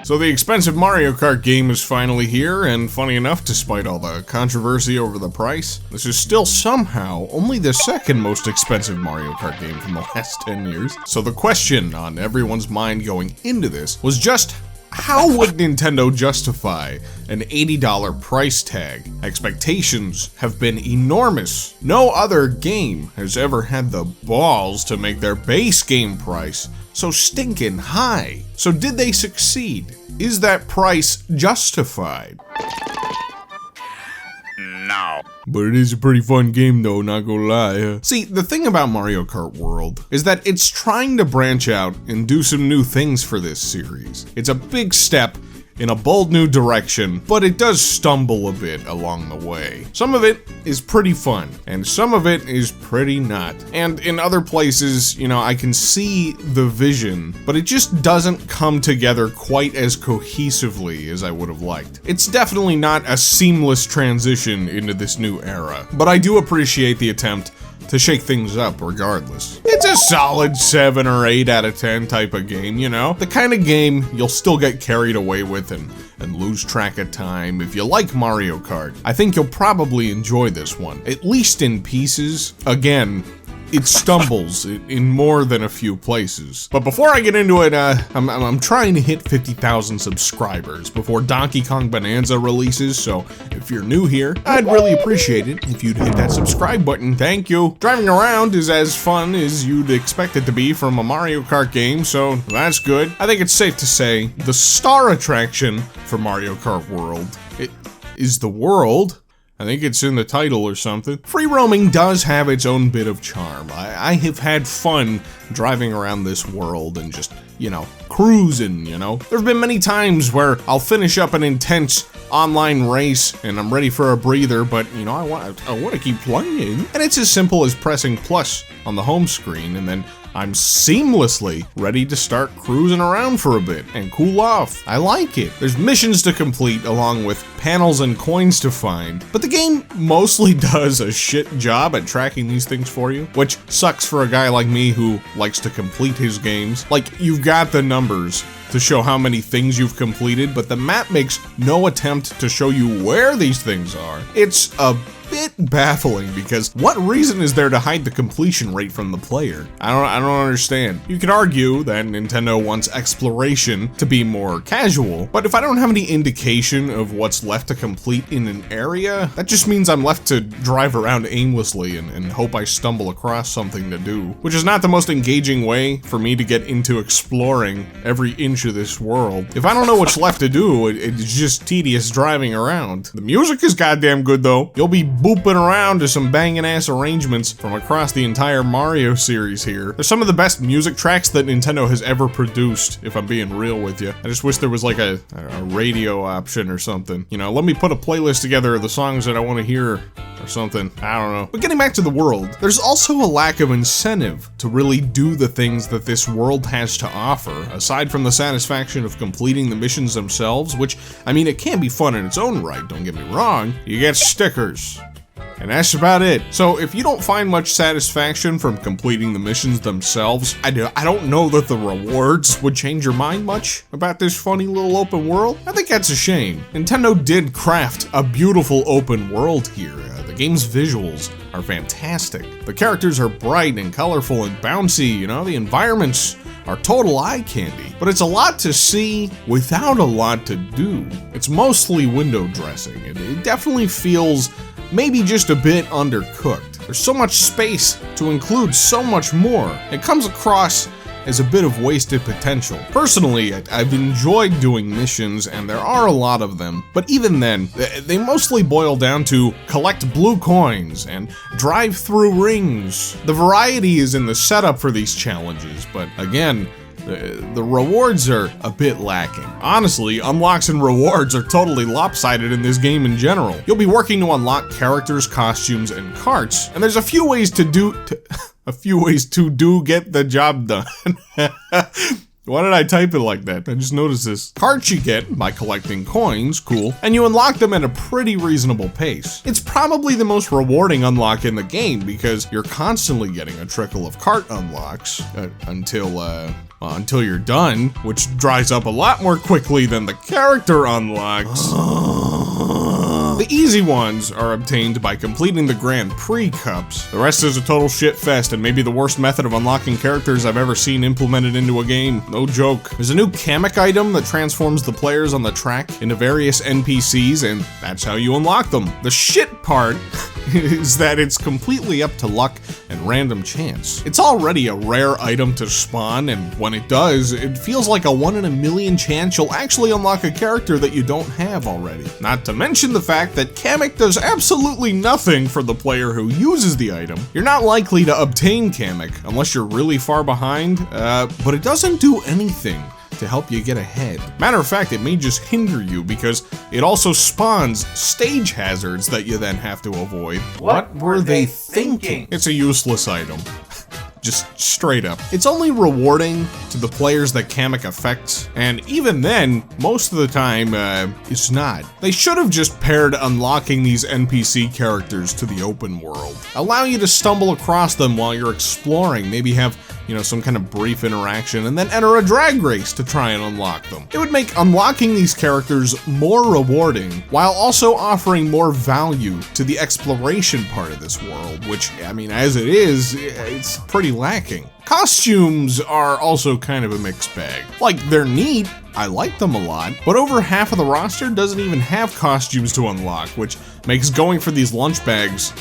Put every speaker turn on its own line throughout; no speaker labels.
So the expensive Mario Kart game is finally here, and funny enough, despite all the controversy over the price, this is still somehow only the second most expensive Mario Kart game from the last 10 years. So the question on everyone's mind going into this was just, how would Nintendo justify an $80 price tag? Expectations have been enormous. No other game has ever had the balls to make their base game price so stinking high. So did they succeed? Is that price justified?
No.
But it is a pretty fun game though, not gonna lie. See, the thing about Mario Kart World is that it's trying to branch out and do some new things for this series. It's a big step in a bold new direction, but it does stumble a bit along the way. Some of it is pretty fun, and some of it is pretty not. And in other places, you know, I can see the vision, but it just doesn't come together quite as cohesively as I would have liked. It's definitely not a seamless transition into this new era, but I do appreciate the attempt to shake things up regardless. It's a solid 7 or 8 out of 10 type of game, you know? The kind of game you'll still get carried away with and lose track of time. If you like Mario Kart, I think you'll probably enjoy this one, at least in pieces. Again, it stumbles in more than a few places. But before I get into it, I'm trying to hit 50,000 subscribers before Donkey Kong Bonanza releases, so if you're new here, I'd really appreciate it if you'd hit that subscribe button. Thank you. Driving around is as fun as you'd expect it to be from a Mario Kart game, so that's good. I think it's safe to say the star attraction for Mario Kart World is the world. I think it's in the title or something. Free roaming does have its own bit of charm. I have had fun driving around this world and just, you know, cruising, you know. There have been many times where I'll finish up an intense online race and I'm ready for a breather, but, you know, I want to keep playing. And it's as simple as pressing plus on the home screen, and then I'm seamlessly ready to start cruising around for a bit and cool off. I like it. There's missions to complete along with panels and coins to find, but the game mostly does a shit job at tracking these things for you, which sucks for a guy like me who likes to complete his games. Like, you've got the numbers to show how many things you've completed, but the map makes no attempt to show you where these things are. It's a bit baffling, because what reason is there to hide the completion rate from the player? I don't understand. You could argue that Nintendo wants exploration to be more casual, but if I don't have any indication of what's left to complete in an area, that just means I'm left to drive around aimlessly and hope I stumble across something to do, which is not the most engaging way for me to get into exploring every inch of this world. If I don't know what's left to do, it's just tedious driving around. The music is goddamn good though. You'll be booping around to some banging ass arrangements from across the entire Mario series here. They're some of the best music tracks that Nintendo has ever produced, if I'm being real with you. I just wish there was like a radio option or something. You know, let me put a playlist together of the songs that I want to hear or something. I don't know. But getting back to the world, there's also a lack of incentive to really do the things that this world has to offer, aside from the satisfaction of completing the missions themselves, which, I mean, it can be fun in its own right, don't get me wrong. You get stickers. And that's about it. So if you don't find much satisfaction from completing the missions themselves, I don't know that the rewards would change your mind much about this funny little open world. I think that's a shame. Nintendo did craft a beautiful open world here. The game's visuals are fantastic. The characters are bright and colorful and bouncy, you know, the environments are total eye candy. But it's a lot to see without a lot to do. It's mostly window dressing. It definitely feels maybe just a bit undercooked. There's so much space to include so much more. It comes across as a bit of wasted potential. Personally, I've enjoyed doing missions, and there are a lot of them, but even then, they mostly boil down to collect blue coins and drive through rings. The variety is in the setup for these challenges, but again, the rewards are a bit lacking. Honestly, unlocks and rewards are totally lopsided in this game in general. You'll be working to unlock characters, costumes, and carts, and there's a few ways to get the job done. Why did I type it like that? I just noticed this. Carts you get by collecting coins, cool, and you unlock them at a pretty reasonable pace. It's probably the most rewarding unlock in the game because you're constantly getting a trickle of cart unlocks until until you're done, which dries up a lot more quickly than the character unlocks. The easy ones are obtained by completing the Grand Prix cups. The rest is a total shit fest and maybe the worst method of unlocking characters I've ever seen implemented into a game. No joke. There's a new Kamek item that transforms the players on the track into various NPCs, and that's how you unlock them. The shit part is that it's completely up to luck and random chance. It's already a rare item to spawn, and when it does, it feels like a 1 in a million chance you'll actually unlock a character that you don't have already. Not to mention the fact that Kamek does absolutely nothing for the player who uses the item. You're not likely to obtain Kamek unless you're really far behind, but it doesn't do anything to help you get ahead. Matter of fact, it may just hinder you because it also spawns stage hazards that you then have to avoid. What were they thinking? It's a useless item. Just straight up. It's only rewarding to the players that Kamek affects, and even then, most of the time, it's not. They should have just paired unlocking these NPC characters to the open world. Allow you to stumble across them while you're exploring, maybe have, you know, some kind of brief interaction, and then enter a drag race to try and unlock them. It would make unlocking these characters more rewarding, while also offering more value to the exploration part of this world, which, I mean, as it is, it's pretty lacking. Costumes are also kind of a mixed bag. Like, they're neat, I like them a lot, but over half of the roster doesn't even have costumes to unlock, which makes going for these lunch bags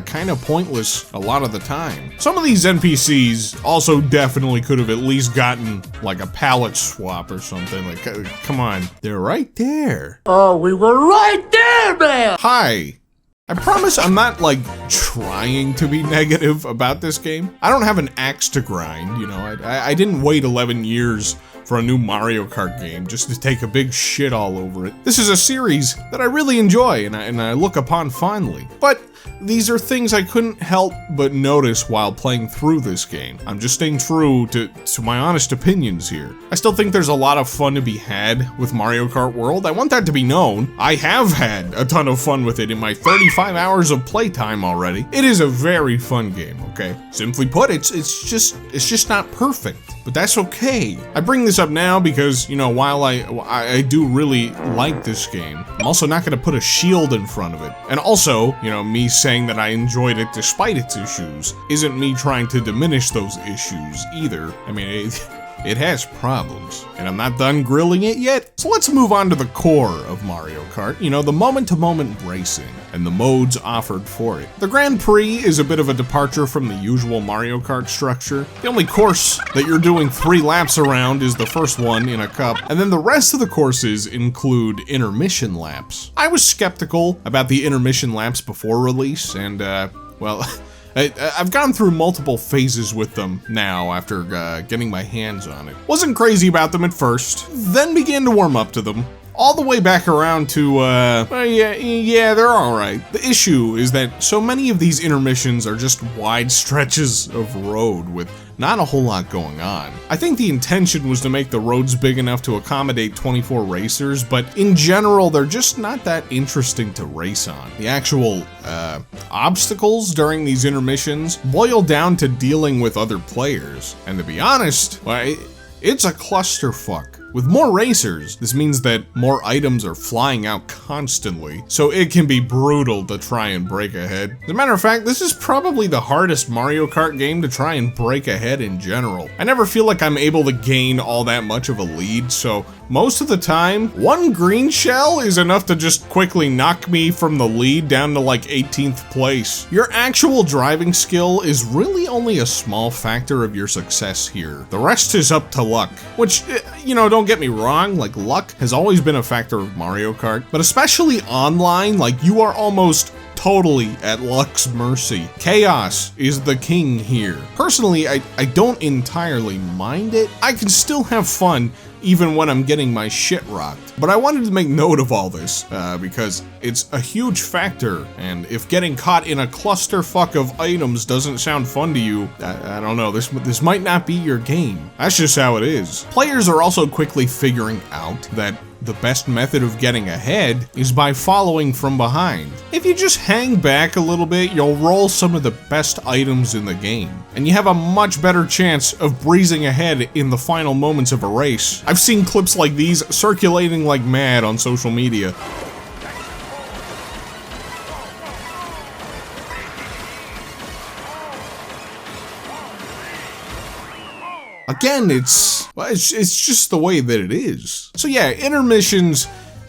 kind of pointless a lot of the time. Some of these NPCs also definitely could have at least gotten like a palette swap or something. Like, come on, they're right there.
Oh, we were right there, man!
Hi. I promise I'm not, like, trying to be negative about this game. I don't have an axe to grind, you know, I didn't wait 11 years for a new Mario Kart game just to take a big shit all over it. This is a series that I really enjoy and I look upon fondly. But these are things I couldn't help but notice while playing through this game. I'm just staying true to my honest opinions here. I still think there's a lot of fun to be had with Mario Kart World. I want that to be known. I have had a ton of fun with it in my 35 hours of playtime already. It is a very fun game, okay? Simply put, it's just not perfect. But that's okay. I bring this up now because, you know, while I do really like this game, I'm also not gonna put a shield in front of it. And also, you know, me saying that I enjoyed it despite its issues isn't me trying to diminish those issues either. I mean, it has problems, and I'm not done grilling it yet. So let's move on to the core of Mario Kart, you know, the moment-to-moment racing and the modes offered for it. The Grand Prix is a bit of a departure from the usual Mario Kart structure. The only course that you're doing 3 laps around is the first one in a cup, and then the rest of the courses include intermission laps. I was skeptical about the intermission laps before release, and well, I've gone through multiple phases with them now after getting my hands on it. Wasn't crazy about them at first, then began to warm up to them. All the way back around to, yeah, they're alright. The issue is that so many of these intermissions are just wide stretches of road with not a whole lot going on. I think the intention was to make the roads big enough to accommodate 24 racers, but in general, they're just not that interesting to race on. The actual, obstacles during these intermissions boil down to dealing with other players. And to be honest, well, it's a clusterfuck. With more racers, this means that more items are flying out constantly, so it can be brutal to try and break ahead. As a matter of fact, this is probably the hardest Mario Kart game to try and break ahead in general. I never feel like I'm able to gain all that much of a lead, so most of the time, one green shell is enough to just quickly knock me from the lead down to like 18th place. Your actual driving skill is really only a small factor of your success here. The rest is up to luck, which, you know, don't get me wrong, like luck has always been a factor of Mario Kart, but especially online, like you are almost totally at luck's mercy. Chaos is the king here. Personally, I don't entirely mind it. I can still have fun even when I'm getting my shit rocked. But I wanted to make note of all this, because it's a huge factor, and if getting caught in a clusterfuck of items doesn't sound fun to you, I don't know, this might not be your game. That's just how it is. Players are also quickly figuring out that the best method of getting ahead is by following from behind. If you just hang back a little bit, you'll roll some of the best items in the game, and you have a much better chance of breezing ahead in the final moments of a race. I've seen clips like these circulating like mad on social media. Again, it's just the way that it is. So yeah, intermissions,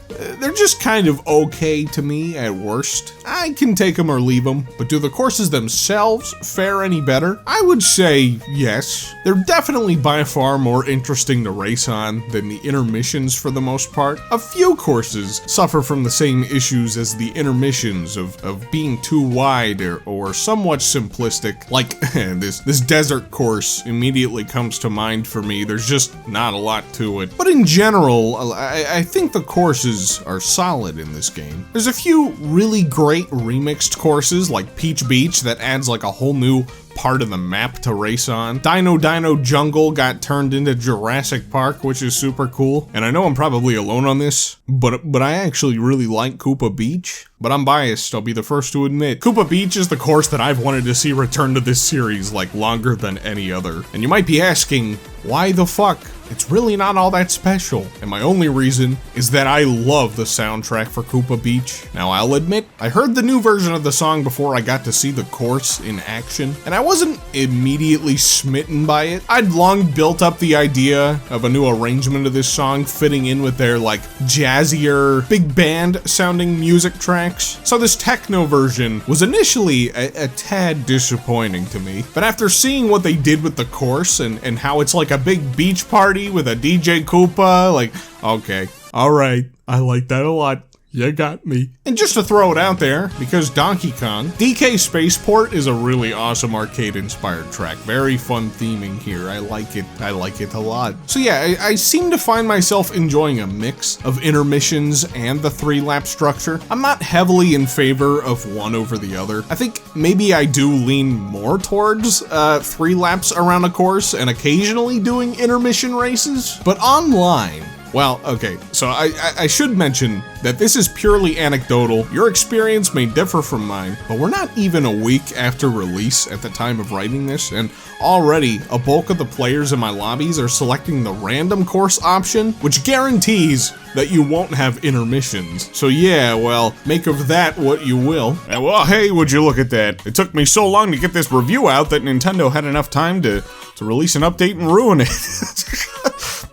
they're just kind of okay to me at worst. I can take them or leave them, but do the courses themselves fare any better? I would say yes. They're definitely by far more interesting to race on than the intermissions for the most part. A few courses suffer from the same issues as the intermissions of being too wide or somewhat simplistic. Like this desert course immediately comes to mind for me. There's just not a lot to it. But in general, I think the courses are solid in this game. There's a few really great remixed courses like Peach Beach that adds like a whole new part of the map to race on. Dino Jungle got turned into Jurassic Park, which is super cool. And I know I'm probably alone on this, but I actually really like Koopa Beach. But I'm biased, I'll be the first to admit. Koopa Beach is the course that I've wanted to see return to this series like longer than any other. And you might be asking, why the fuck? It's really not all that special. And my only reason is that I love the soundtrack for Koopa Beach. Now I'll admit, I heard the new version of the song before I got to see the course in action, and I wasn't immediately smitten by it. I'd long built up the idea of a new arrangement of this song fitting in with their like jazzier, big band sounding music tracks. So this techno version was initially a tad disappointing to me. But after seeing what they did with the course and how it's like a big beach party with a DJ Koopa, like, okay, alright, I like that a lot. You got me. And just to throw it out there, because Donkey Kong, DK Spaceport is a really awesome arcade-inspired track. Very fun theming here. I like it a lot. So yeah, I seem to find myself enjoying a mix of intermissions and the 3-lap structure. I'm not heavily in favor of one over the other. I think maybe I do lean more towards 3 laps around a course and occasionally doing intermission races. But online, well, okay, so I should mention that this is purely anecdotal. Your experience may differ from mine, but we're not even a week after release at the time of writing this, and already a bulk of the players in my lobbies are selecting the random course option, which guarantees that you won't have intermissions. So yeah, well, make of that what you will. And well, hey, would you look at that? It took me so long to get this review out that Nintendo had enough time to release an update and ruin it.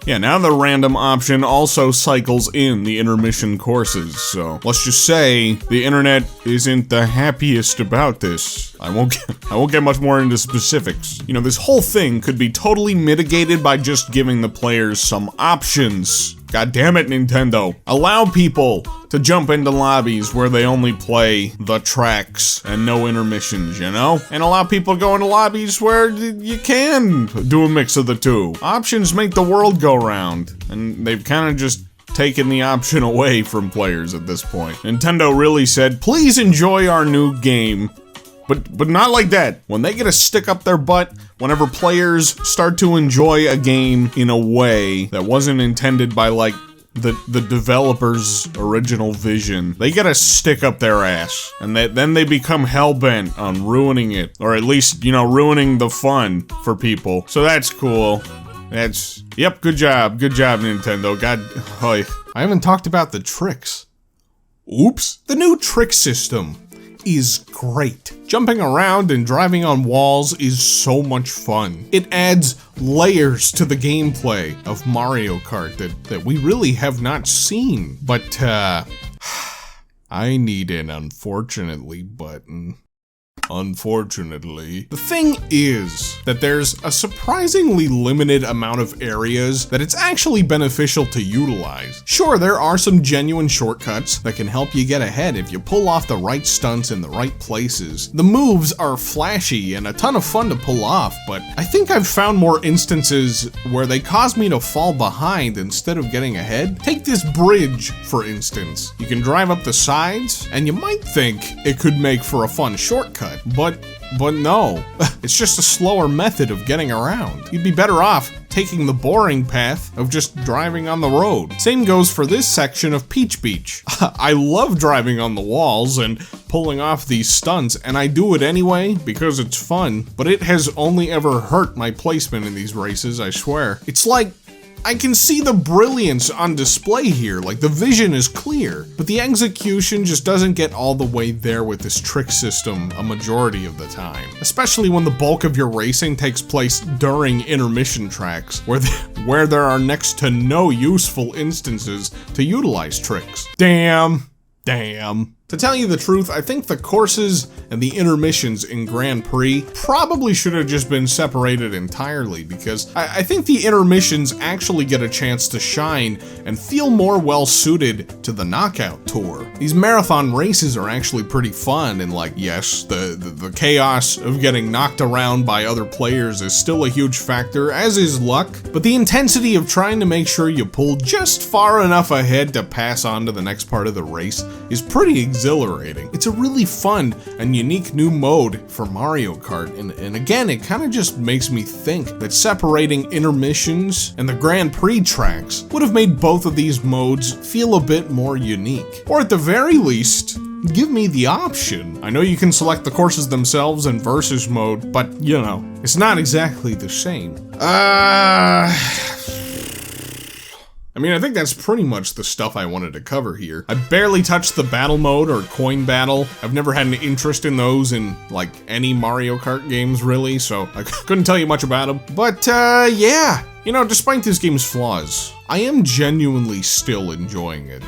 Yeah, now the random option also cycles in the intermission courses, so let's just say the internet isn't the happiest about this. I won't get much more into specifics. You know, this whole thing could be totally mitigated by just giving the players some options. God damn it, Nintendo. Allow people to jump into lobbies where they only play the tracks and no intermissions, you know? And allow people to go into lobbies where you can do a mix of the two. Options make the world go round, and they've kind of just taken the option away from players at this point. Nintendo really said, please enjoy our new game, but not like that. When they get a stick up their butt, whenever players start to enjoy a game in a way that wasn't intended by like the developer's original vision, they get a stick up their ass, and then they become hell-bent on ruining it, or at least, you know, ruining the fun for people. So that's cool. Yep, good job, Nintendo. God, I haven't talked about the tricks. Oops. The new trick system is great. Jumping around and driving on walls is so much fun. It adds layers to the gameplay of Mario Kart that we really have not seen. But, I need an unfortunately button. Unfortunately. The thing is that there's a surprisingly limited amount of areas that it's actually beneficial to utilize. Sure, there are some genuine shortcuts that can help you get ahead if you pull off the right stunts in the right places. The moves are flashy and a ton of fun to pull off, but I think I've found more instances where they cause me to fall behind instead of getting ahead. Take this bridge, for instance. You can drive up the sides, and you might think it could make for a fun shortcut, but But no, it's just a slower method of getting around. You'd be better off taking the boring path of just driving on the road. Same goes for this section of Peach Beach. I love driving on the walls and pulling off these stunts, and I do it anyway because it's fun, but it has only ever hurt my placement in these races, I swear. It's like, I can see the brilliance on display here, like the vision is clear, but the execution just doesn't get all the way there with this trick system a majority of the time. Especially when the bulk of your racing takes place during intermission tracks, where there are next to no useful instances to utilize tricks. Damn. To tell you the truth, I think the courses and the intermissions in Grand Prix probably should have just been separated entirely, because I think the intermissions actually get a chance to shine and feel more well suited to the knockout tour. These marathon races are actually pretty fun, and like, yes, the chaos of getting knocked around by other players is still a huge factor, as is luck, but the intensity of trying to make sure you pull just far enough ahead to pass on to the next part of the race is pretty exhilarating. It's a really fun and unique new mode for Mario Kart, and again, it kind of just makes me think that separating intermissions and the Grand Prix tracks would have made both of these modes feel a bit more unique. Or at the very least, give me the option. I know you can select the courses themselves in versus mode, but you know, it's not exactly the same. I mean, I think that's pretty much the stuff I wanted to cover here. I barely touched the battle mode or coin battle. I've never had an interest in those in, like, any Mario Kart games, really, so I couldn't tell you much about them. But, yeah. You know, despite this game's flaws, I am genuinely still enjoying it.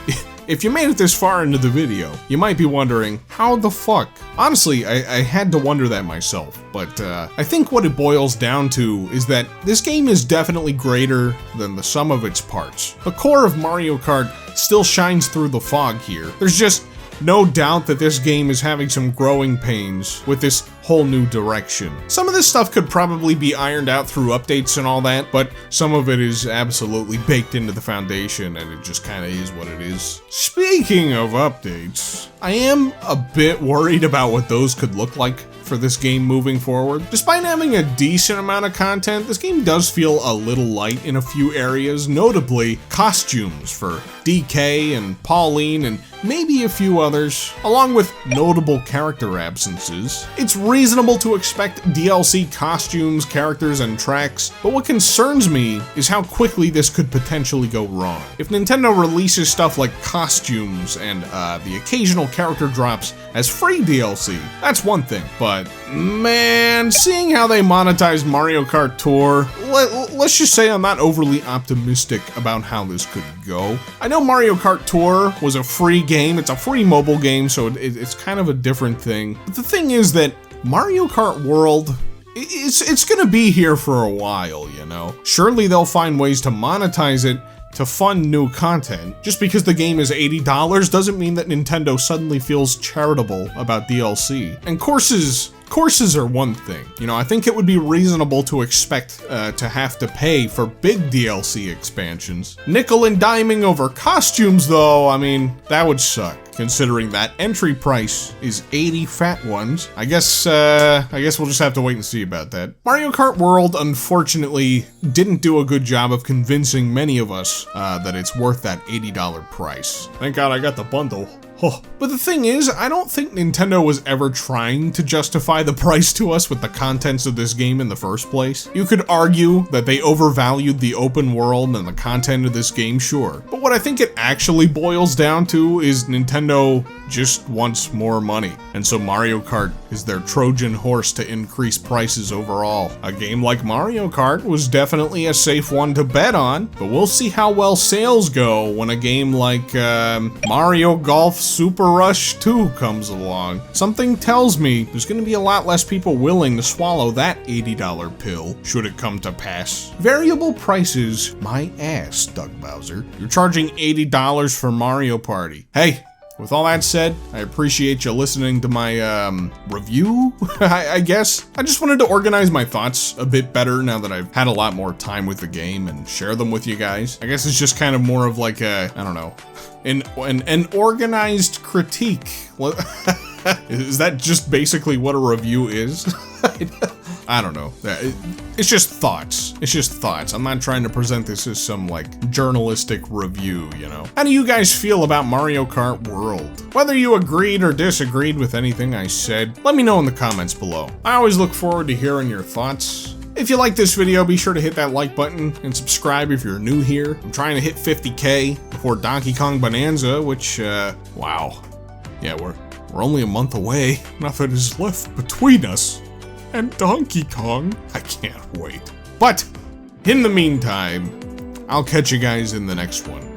If you made it this far into the video, you might be wondering, how the fuck? Honestly, I had to wonder that myself, but I think what it boils down to is that this game is definitely greater than the sum of its parts. The core of Mario Kart still shines through the fog here. There's just no doubt that this game is having some growing pains with this whole new direction. Some of this stuff could probably be ironed out through updates and all that, but some of it is absolutely baked into the foundation, and it just kind of is what it is. Speaking of updates, I am a bit worried about what those could look like for this game moving forward. Despite having a decent amount of content, this game does feel a little light in a few areas, notably costumes for DK and Pauline and maybe a few others, along with notable character absences. It's reasonable to expect DLC costumes, characters, and tracks, but what concerns me is how quickly this could potentially go wrong. If Nintendo releases stuff like costumes and the occasional character drops as free DLC, that's one thing, but man, seeing how they monetize Mario Kart Tour, let's just say I'm not overly optimistic about how this could go. I know Mario Kart Tour was a free game, it's a free mobile game, so it's kind of a different thing. But the thing is that Mario Kart World, it's gonna be here for a while, you know? Surely they'll find ways to monetize it to fund new content. Just because the game is $80 doesn't mean that Nintendo suddenly feels charitable about DLC. And courses are one thing. You know, I think it would be reasonable to expect to have to pay for big DLC expansions. Nickel and diming over costumes, though, I mean, that would suck. Considering that entry price is 80 fat ones. I guess we'll just have to wait and see about that. Mario Kart World, unfortunately, didn't do a good job of convincing many of us that it's worth that $80 price. Thank God I got the bundle. Oh. But the thing is, I don't think Nintendo was ever trying to justify the price to us with the contents of this game in the first place. You could argue that they overvalued the open world and the content of this game, sure. But what I think it actually boils down to is Nintendo just wants more money. And so Mario Kart is their Trojan horse to increase prices overall. A game like Mario Kart was definitely a safe one to bet on, but we'll see how well sales go when a game like Mario Golf Super Rush 2 comes along. Something tells me there's gonna be a lot less people willing to swallow that $80 pill, should it come to pass. Variable prices, my ass, Doug Bowser. You're charging $80 for Mario Party. Hey, with all that said, I appreciate you listening to my, review, I guess. I just wanted to organize my thoughts a bit better now that I've had a lot more time with the game and share them with you guys. I guess it's just kind of more of like a, I don't know, an organized critique. Is that just basically what a review is? I don't know. It's just thoughts. It's just thoughts. I'm not trying to present this as some, like, journalistic review, you know? How do you guys feel about Mario Kart World? Whether you agreed or disagreed with anything I said, let me know in the comments below. I always look forward to hearing your thoughts. If you like this video, be sure to hit that like button and subscribe if you're new here. I'm trying to hit 50K before Donkey Kong Bonanza, which, wow. Yeah, we're only a month away. Nothing is left between us and Donkey Kong. I can't wait. But in the meantime, I'll catch you guys in the next one.